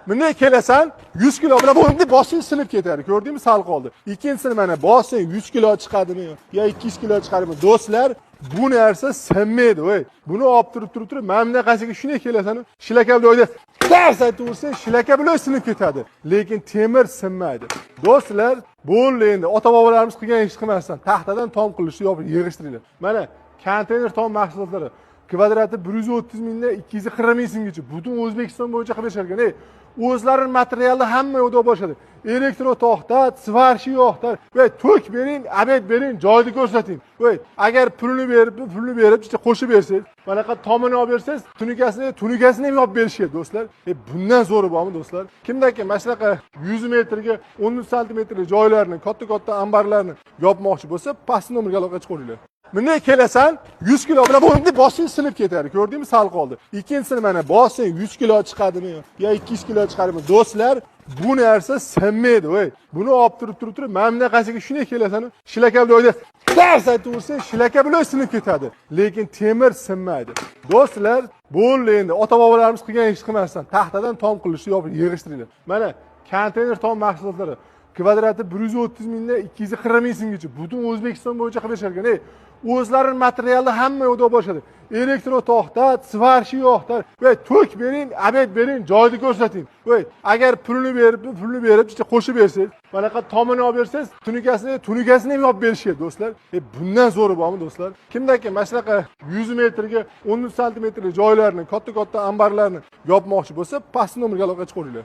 Bunday kelasan 100 kilo bilan bo'ldi, boshing sinib ketadi. Ko'rdingmi, sal qoldi. Ikkinchisini mana bossang 100 kilo chiqadimi yo 200 kilo chiqadimi? Do'stlar, bu narsa sinmaydi, voy. Buni olib turib, mana bunaqasiga shunday kelasan, shilaka bilan o'yda tars aytib ursang, shilaka bilan sinib ketadi. Lekin temir sinmaydi. Do'stlar, bo'ldi endi. Ota-bobolarimiz qilgan ish qilmasdan, taxtadan tom qilishni yopib yig'ishtiringlar. Mana konteyner tom mahsulotlari kvadrati 130 mingdan 240 ming so'mgacha butun O'zbekiston bo'yicha qilib berishgan. O'zlarining materiali hamma yo'qda boshadi. Elektro to'xtat, svarshi yo'qda. Voy, to'k bering, abed bering, joyni ko'rsating. Voy, agar pulni berib, qo'shib bersangiz, manaqa tomini olib bersangiz, tunikasini ham olib berishadi, do'stlar. Bundan zo'ri bormi, do'stlar? Kimdaki mana shunaqa 100 metrga 10 santimetrli joylarni, katta ambarlarni yopmoqchi bo'lsa, pastki nomerga aloqa chiqaringlar. Bunday kelasan 100 kilo bilan bo'ldi, boshing sinib ketadi. Ko'rdingmi, sal qoldi. Ikkinchisini mana bossang 100 kilo chiqadimi yo 200 kilo chiqadimi? Do'stlar, bu narsa sinmaydi, voy. Buni olib turib, mana bunaqasiga shunday kelasan, shilaka bilan o'yda tars aytib ursang, shilaka bilan sinib ketadi. Lekin temir sinmaydi. Do'stlar, bo'ldi endi. Ota-bobolarimiz qilgan ish qilmasdan, taxtadan tom qilishni yopib yig'ishtiringlar. Mana konteyner tom mahsulotlari kvadrati 130 mingdan 240 ming so'mgacha butun O'zbekiston bo'yicha qilib berishgan. O'zlarining materiali hamma yo'qda boshadi. Elektro to'xtat, svarshi yo'qda. Voy, to'k bering, abed bering, joyni ko'rsating. Voy, agar pulni berib, qo'shib bersangiz, manaqa tomini olib bersangiz, tunikasini ham olib berishadi, do'stlar. Bundan zo'ri bormi, do'stlar? Kimdaki mana shunaqa 100 metrga 10 santimetrli joylarni, katta ambarlarni yopmoqchi bo'lsa, pastki nomerga aloqa chiqaringlar.